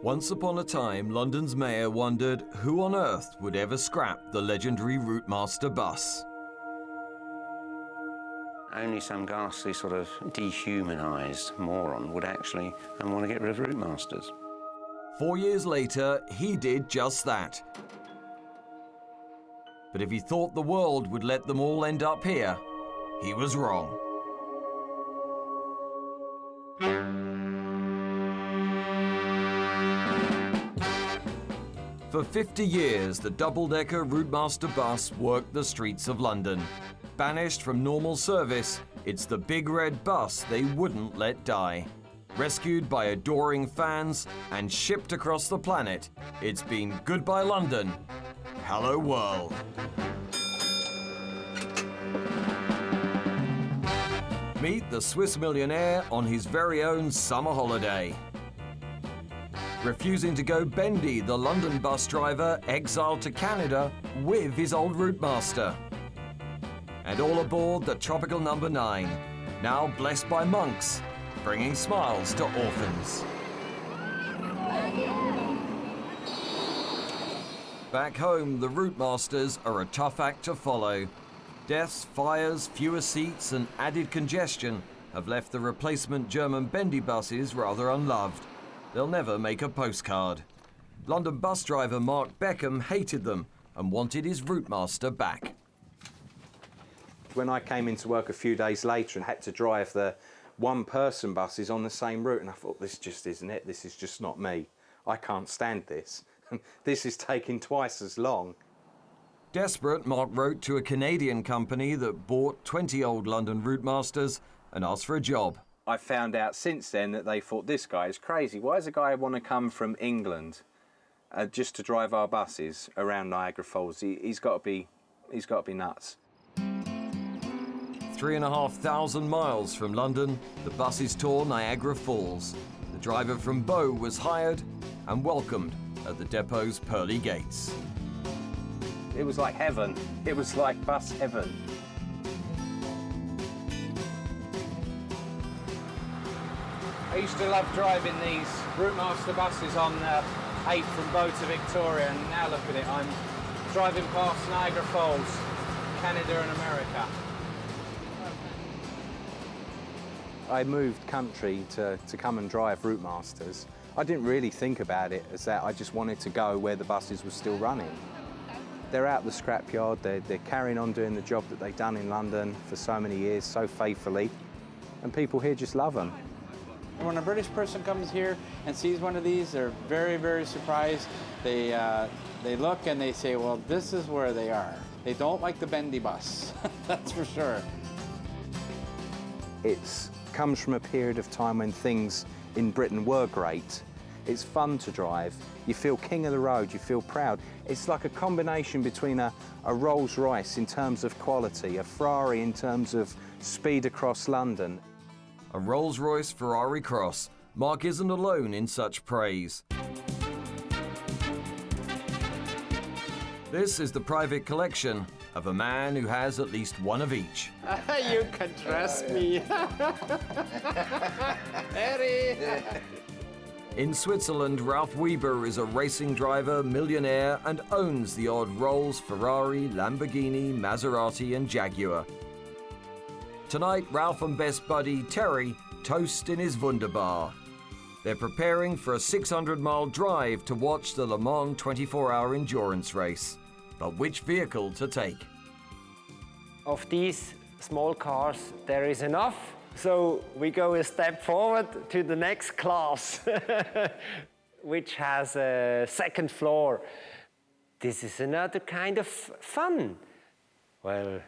Once upon a time, London's mayor wondered who on earth would ever scrap the legendary Routemaster bus. Only some ghastly sort of dehumanised moron would actually want to get rid of Routemasters. 4 years later, he did just that. But if he thought the world would let them all end up here, he was wrong. For 50 years, the double-decker Routemaster bus worked the streets of London. Banished from normal service, it's the big red bus they wouldn't let die. Rescued by adoring fans and shipped across the planet, it's been goodbye London, hello world. Meet the Swiss millionaire on his very own summer holiday. Refusing to go bendy, the London bus driver exiled to Canada with his old Routemaster. And all aboard the tropical number 9, now blessed by monks, bringing smiles to orphans. Back home, the Routemasters are a tough act to follow. Deaths, fires, fewer seats and added congestion have left the replacement German bendy buses rather unloved. They'll never make a postcard. London bus driver Mark Beckham hated them and wanted his Routemaster back. When I came into work a few days later and had to drive the one-person buses on the same route, and I thought, this just isn't it, this is just not me. I can't stand this. This is taking twice as long. Desperate, Mark wrote to a Canadian company that bought 20 old London Routemasters and asked for a job. I found out since then that they thought, this guy is crazy. Why does a guy want to come from England just to drive our buses around Niagara Falls? He's got to be nuts. 3,500 miles from London, the buses tour Niagara Falls. The driver from Bow was hired and welcomed at the depot's pearly gates. It was like heaven. It was like bus heaven. I used to love driving these Routemaster buses on 8 from Bow to Victoria, and now look at it, I'm driving past Niagara Falls, Canada and America. I moved country to come and drive Routemasters. I didn't really think about it as that. I just wanted to go where the buses were still running. They're out the scrapyard, they're carrying on doing the job that they've done in London for so many years, so faithfully, and people here just love them. When a British person comes here and sees one of these, they're very, very surprised. They look and they say, well, this is where they are. They don't like the bendy bus, that's for sure. It comes from a period of time when things in Britain were great. It's fun to drive. You feel king of the road, you feel proud. It's like a combination between a Rolls-Royce in terms of quality, a Ferrari in terms of speed across London. A Rolls-Royce Ferrari Cross. Mark isn't alone in such praise. This is the private collection of a man who has at least one of each. You can trust me. Harry. In Switzerland, Ralph Weber is a racing driver, millionaire, and owns the odd Rolls, Ferrari, Lamborghini, Maserati, and Jaguar. Tonight, Ralph and best buddy Terry toast in his Wunderbar. They're preparing for a 600-mile drive to watch the Le Mans 24-hour endurance race. But which vehicle to take? Of these small cars, there is enough. So we go a step forward to the next class, which has a second floor. This is another kind of fun. Well,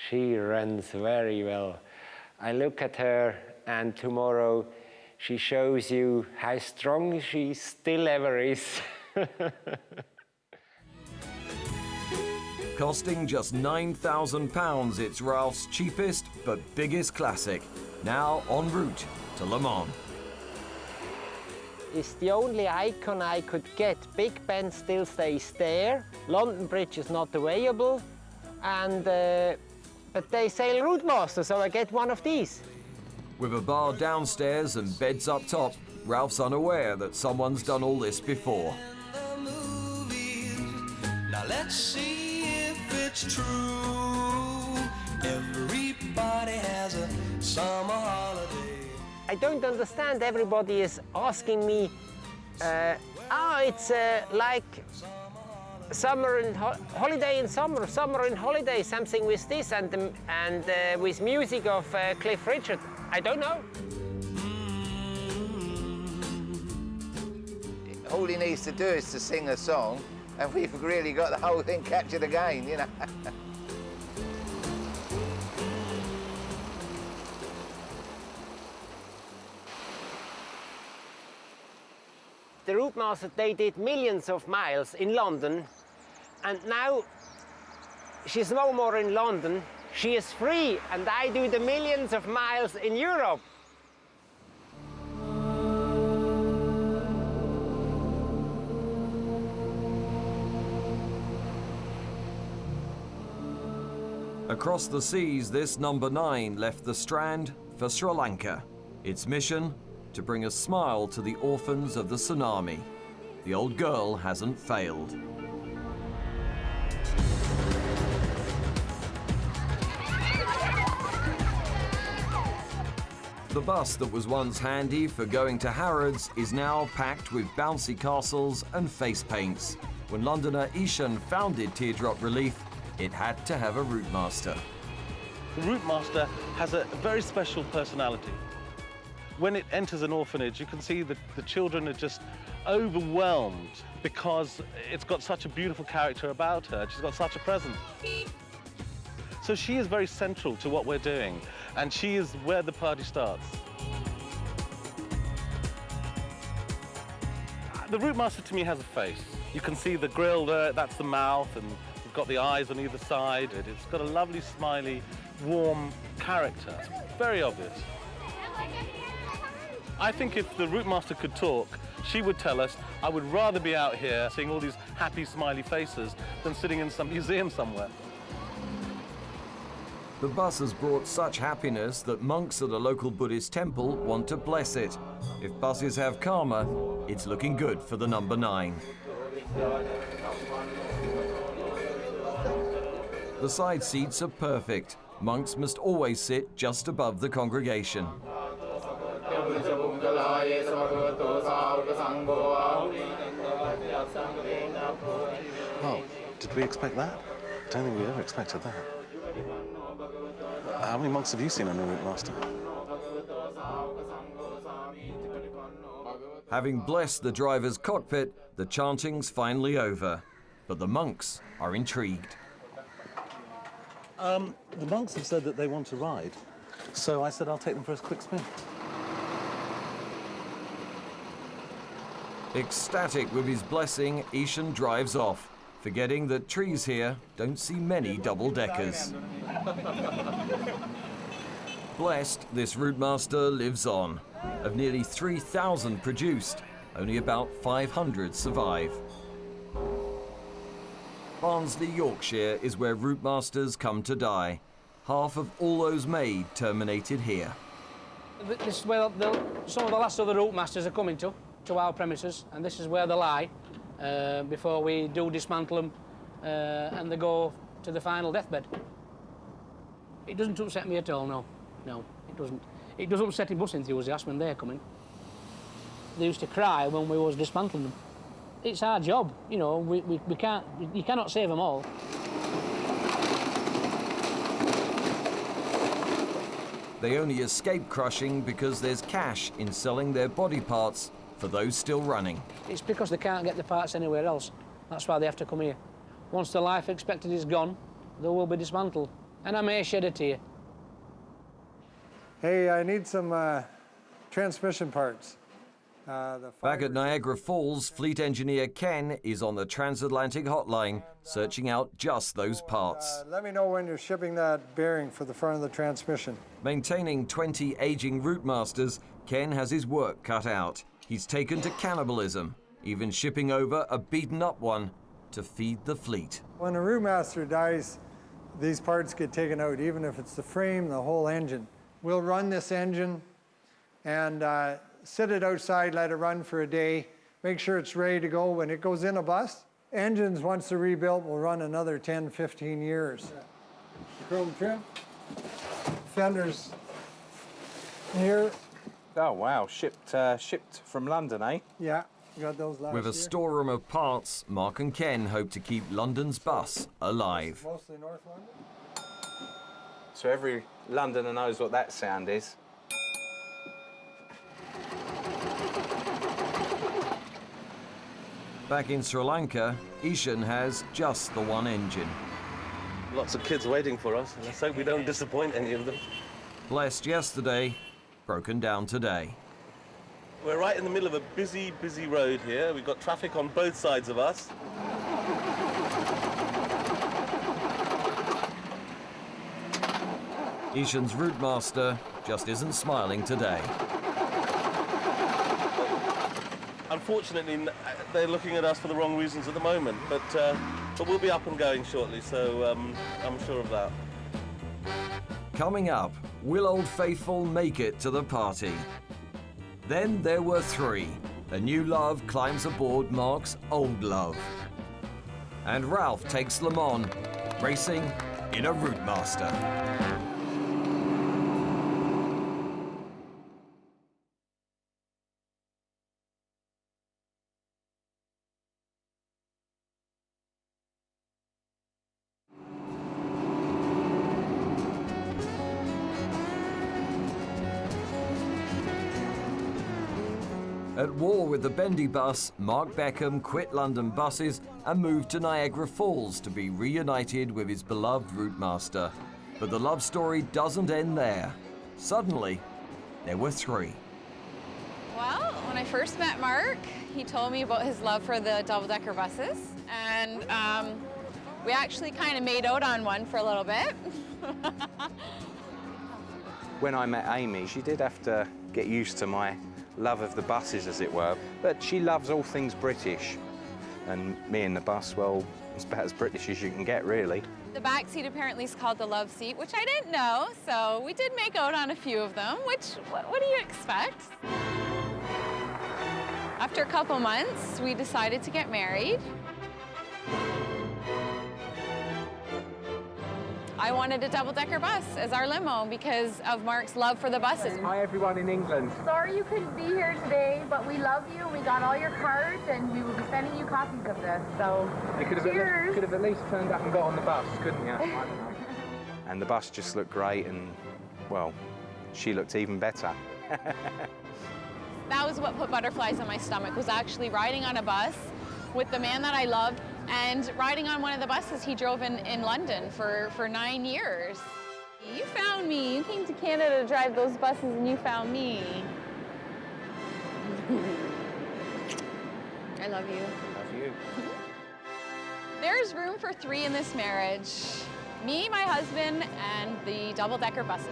she runs very well. I look at her, and tomorrow she shows you how strong she still ever is. Costing just £9,000, it's Ralph's cheapest but biggest classic, now en route to Le Mans. It's the only icon I could get. Big Ben still stays there. London Bridge is not available, and but they sell Routemaster, so I get one of these. With a bar downstairs and beds up top, Ralph's unaware that someone's done all this before. Now let's see if it's true. Everybody has a summer holiday. I don't understand. Everybody is asking me, it's like summer and holiday in summer, summer and holiday, something with this and with music of Cliff Richard. I don't know. All he needs to do is to sing a song, and we've really got the whole thing captured again, you know. The Routemaster, they did millions of miles in London, and now she's no more in London. She is free, and I do the millions of miles in Europe. Across the seas, this number 9 left the Strand for Sri Lanka. Its mission? To bring a smile to the orphans of the tsunami. The old girl hasn't failed. The bus that was once handy for going to Harrods is now packed with bouncy castles and face paints. When Londoner Ishan founded Teardrop Relief, it had to have a Routemaster. The Routemaster has a very special personality. When it enters an orphanage, you can see that the children are just overwhelmed because it's got such a beautiful character about her. She's got such a presence. So she is very central to what we're doing, and she is where the party starts. The Routemaster to me has a face. You can see the grill there, that's the mouth, and we've got the eyes on either side. It's got a lovely, smiley, warm character. It's very obvious. I think if the Routemaster could talk, she would tell us, I would rather be out here seeing all these happy, smiley faces than sitting in some museum somewhere. The bus has brought such happiness that monks at a local Buddhist temple want to bless it. If buses have karma, it's looking good for the number 9. The side seats are perfect. Monks must always sit just above the congregation. Oh, did we expect that? I don't think we ever expected that. How many monks have you seen on a Routemaster? Having blessed the driver's cockpit, the chanting's finally over. But the monks are intrigued. The monks have said that they want to ride, so I said I'll take them for a quick spin. Ecstatic with his blessing, Ishan drives off, forgetting that trees here don't see many double-deckers. Blessed, this Routemaster lives on. Of nearly 3,000 produced, only about 500 survive. Barnsley, Yorkshire is where Routemasters come to die. Half of all those made terminated here. This is where some of the last of the Routemasters are coming to our premises, and this is where they lie before we do dismantle them and they go to the final deathbed. It doesn't upset me at all, no. No, it doesn't. It does upset the bus enthusiasts when they're coming. They used to cry when we was dismantling them. It's our job, you know, we can't, you cannot save them all. They only escape crushing because there's cash in selling their body parts for those still running. It's because they can't get the parts anywhere else. That's why they have to come here. Once the life expectancy is gone, they will be dismantled. And I may shed a tear. Hey, I need some transmission parts. Back at Niagara Falls, fleet engineer Ken is on the transatlantic hotline, searching out just those parts. Let me know when you're shipping that bearing for the front of the transmission. Maintaining 20 aging Routemasters, Ken has his work cut out. He's taken to cannibalism, even shipping over a beaten-up one to feed the fleet. When a Routemaster dies, these parts get taken out, even if it's the frame, the whole engine. We'll run this engine, and sit it outside, let it run for a day, make sure it's ready to go. When it goes in a bus, engines, once they're rebuilt, will run another 10, 15 years. Chrome trim, fenders here. Oh wow, shipped from London, eh? Yeah, got those last With a year. storeroom of parts, Mark and Ken hope to keep London's bus alive. Mostly North London. So every Londoner knows what that sound is. Back in Sri Lanka, Ishan has just the one engine. Lots of kids waiting for us, and let's hope we don't disappoint any of them. Blessed yesterday, broken down today. We're right in the middle of a busy, busy road here. We've got traffic on both sides of us. Ishan's Routemaster just isn't smiling today. Unfortunately, they're looking at us for the wrong reasons at the moment, but we'll be up and going shortly, so I'm sure of that. Coming up, will Old Faithful make it to the party? Then there were three. A new love climbs aboard Mark's old love. And Ralph takes Le Mans, racing in a Routemaster. At war with the bendy bus, Mark Beckham quit London buses and moved to Niagara Falls to be reunited with his beloved Routemaster. But the love story doesn't end there. Suddenly, there were three. Well, when I first met Mark, he told me about his love for the double-decker buses, and we actually kind of made out on one for a little bit. When I met Amy, she did have to get used to my love of the buses, as it were, but she loves all things British. And me and the bus, well, it's about as British as you can get, really. The back seat apparently is called the love seat, which I didn't know, so we did make out on a few of them, which, what do you expect? After a couple months, we decided to get married. I wanted a double-decker bus as our limo because of Mark's love for the buses. Hi, everyone in England. Sorry you couldn't be here today, but we love you. We got all your cards, and we will be sending you copies of this. So, cheers. Could have at least turned up and got on the bus, couldn't you? I don't know. And the bus just looked great, and, well, she looked even better. That was what put butterflies in my stomach, was actually riding on a bus with the man that I loved and riding on one of the buses he drove in London for 9 years. You found me. You came to Canada to drive those buses and you found me. I love you. Love you. There's room for three in this marriage. Me, my husband, and the double-decker buses.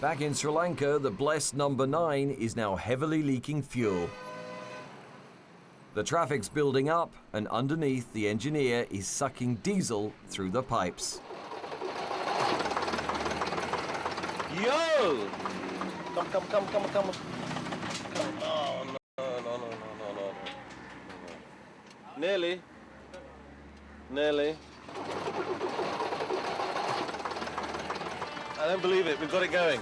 Back in Sri Lanka, the blessed number 9 is now heavily leaking fuel. The traffic's building up, and underneath, the engineer is sucking diesel through the pipes. Yo! Come. Oh, no. Nearly. I don't believe it. We've got it going.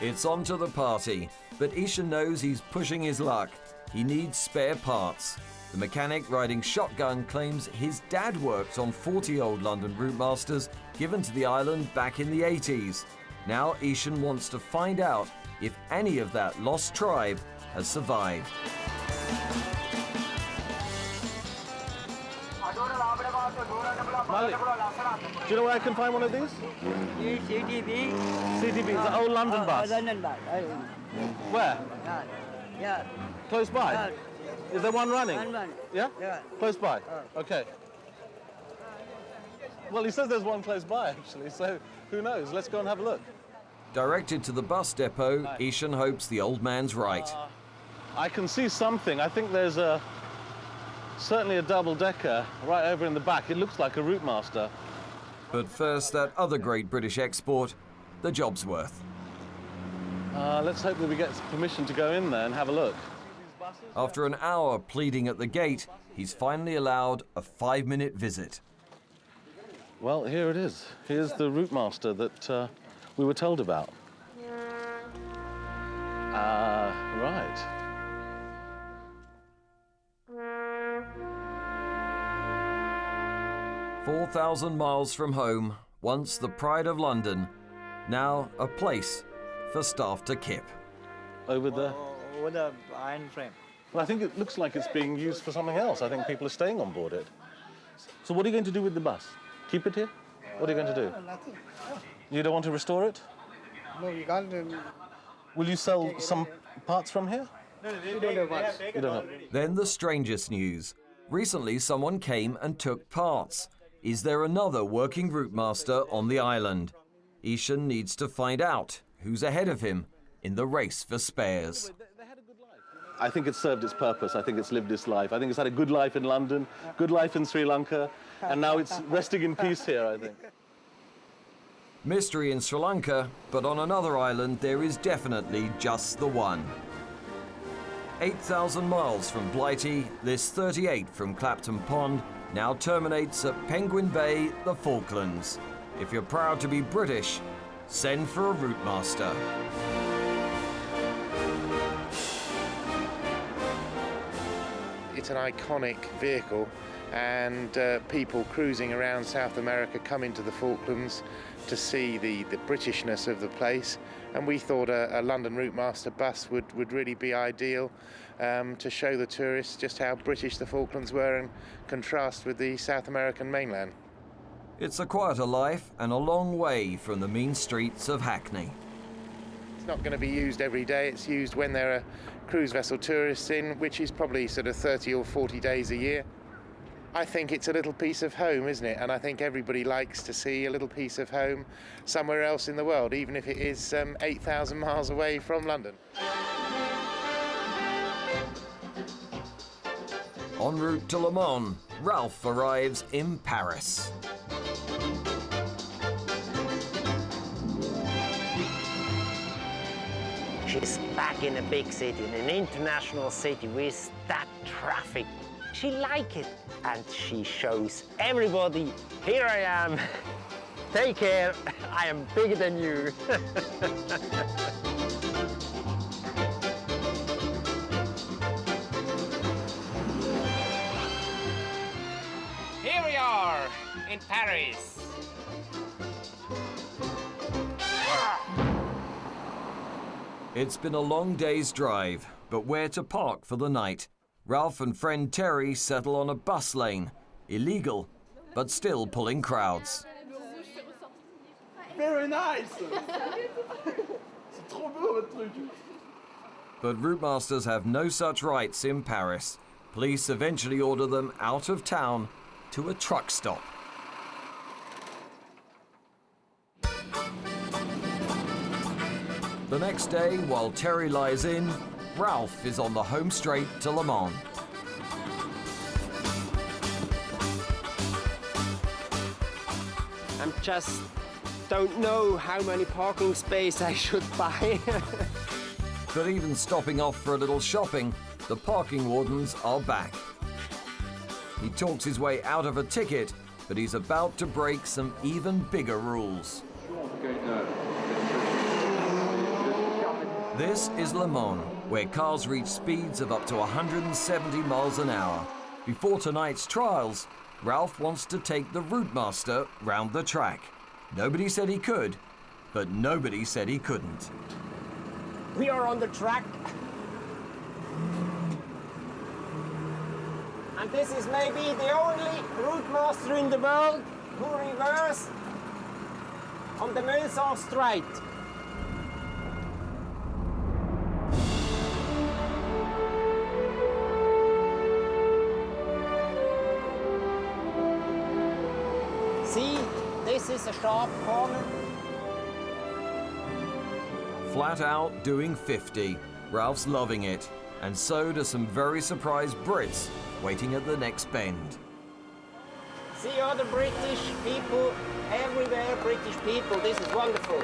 It's on to the party, but Ishan knows he's pushing his luck. He needs spare parts. The mechanic riding shotgun claims his dad worked on 40 old London Routemasters given to the island back in the 80s. Now Ishan wants to find out if any of that lost tribe has survived. Malik, do you know where I can find one of these? CTV. CTV, it's an old London bus. London bus. Where? Yeah. Close by? Is there one running? One. Yeah? Yeah. Close by? Okay. Well, he says there's one close by, actually, so who knows? Let's go and have a look. Directed to the bus depot, Ishan hopes the old man's right. I can see something. I think there's a certainly a double-decker right over in the back. It looks like a Routemaster. But first, that other great British export, the Jobsworth. Let's hope that we get permission to go in there and have a look. After an hour pleading at the gate, he's finally allowed a 5-minute visit. Well, here it is. Here's the Routemaster that we were told about. Right. "4,000 miles from home, once the pride of London, now a place for staff to kip." Over there. With the iron frame. Well, I think it looks like it's being used for something else. I think people are staying on board it. So what are you going to do with the bus? Keep it here? What are you going to do? Nothing. You don't want to restore it? No, you can't. Will you sell some parts from here? We don't have parts. You don't have. Then the strangest news. Recently, someone came and took parts. Is there another working Routemaster on the island? Ishan needs to find out who's ahead of him in the race for spares. I think it's served its purpose. I think it's lived its life. I think it's had a good life in London, good life in Sri Lanka, and now it's resting in peace here, I think. Mystery in Sri Lanka, but on another island there is definitely just the one. 8,000 miles from Blighty, this 38 from Clapton Pond now terminates at Penguin Bay, the Falklands. If you're proud to be British, send for a Routemaster. It's an iconic vehicle, and people cruising around South America come into the Falklands to see the Britishness of the place, and we thought a London Routemaster bus would really be ideal to show the tourists just how British the Falklands were and contrast with the South American mainland. It's a quieter life and a long way from the mean streets of Hackney. It's not going to be used every day. It's used when there are cruise vessel tourists in, which is probably sort of 30 or 40 days a year. I think it's a little piece of home, isn't it? And I think everybody likes to see a little piece of home somewhere else in the world, even if it is 8,000 miles away from London. En route to Le Mans, Ralph arrives in Paris. She's back in a big city, in an international city with that traffic. She likes it, and she shows everybody, here I am, take care, I am bigger than you. Here we are in Paris. It's been a long day's drive, but where to park for the night? Ralph and friend Terry settle on a bus lane. Illegal, but still pulling crowds. Very nice. But Routemasters have no such rights in Paris. Police eventually order them out of town to a truck stop. The next day, while Terry lies in, Ralph is on the home straight to Le Mans. I just don't know how many parking spaces I should buy. But even stopping off for a little shopping, the parking wardens are back. He talks his way out of a ticket, but he's about to break some even bigger rules. This is Le Mans, where cars reach speeds of up to 170 miles an hour. Before tonight's trials, Ralph wants to take the Routemaster round the track. Nobody said he could, but nobody said he couldn't. We are on the track. And this is maybe the only Routemaster in the world who reverses on the Mensah Strait. See, this is a sharp corner. Flat out doing 50. Ralph's loving it. And so do some very surprised Brits waiting at the next bend. See all the British people, everywhere British people, this is wonderful.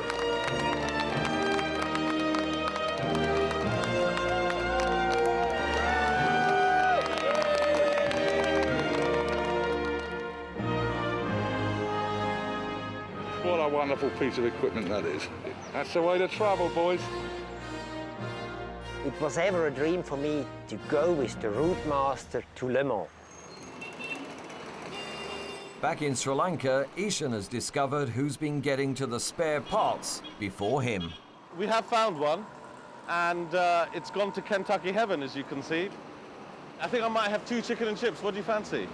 What a wonderful piece of equipment that is. That's the way to travel, boys. It was ever a dream for me to go with the Routemaster to Le Mans. Back in Sri Lanka, Ishan has discovered who's been getting to the spare parts before him. We have found one, and it's gone to Kentucky heaven, as you can see. I think I might have 2 chicken and chips. What do you fancy?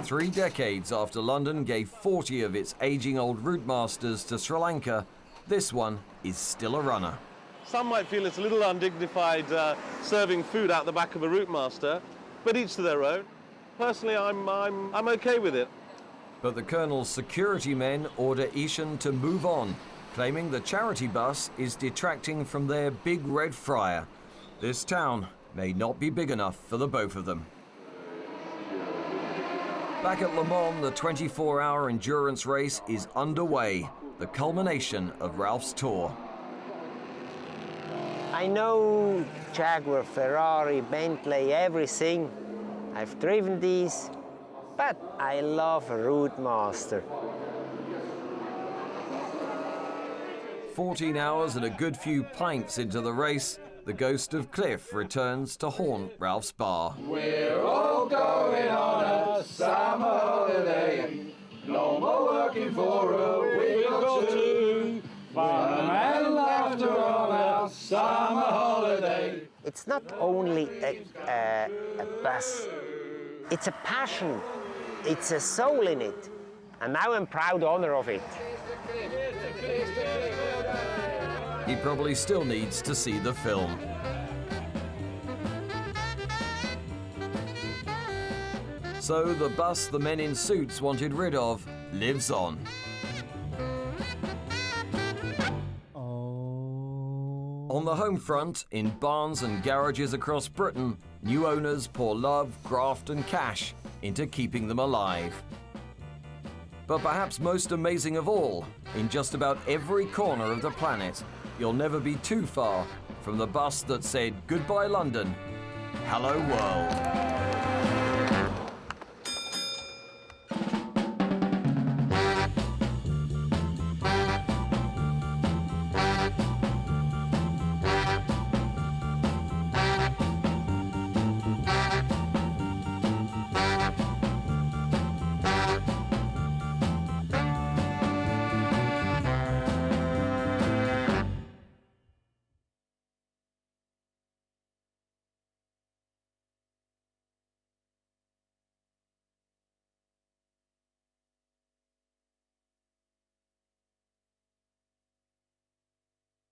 3 decades after London gave 40 of its aging old Routemasters to Sri Lanka, this one is still a runner. Some might feel it's a little undignified serving food out the back of a Routemaster, but each to their own. Personally, I'm okay with it. But the Colonel's security men order Ishan to move on, claiming the charity bus is detracting from their big red fryer. This town may not be big enough for the both of them. Back at Le Mans, the 24-hour endurance race is underway, the culmination of Ralph's tour. I know Jaguar, Ferrari, Bentley, everything. I've driven these, but I love a Routemaster. 14 hours and a good few pints into the race, the ghost of Cliff returns to haunt Ralph's bar. We're all going on a summer holiday. No more working for a week or two. Fun and laughter on our summer holiday. It's not only a bus, it's a passion, it's a soul in it, and now I'm proud owner of it. He probably still needs to see the film. So the bus the men in suits wanted rid of lives on. On the home front, in barns and garages across Britain, new owners pour love, graft and cash into keeping them alive. But perhaps most amazing of all, in just about every corner of the planet, you'll never be too far from the bus that said goodbye London, hello world.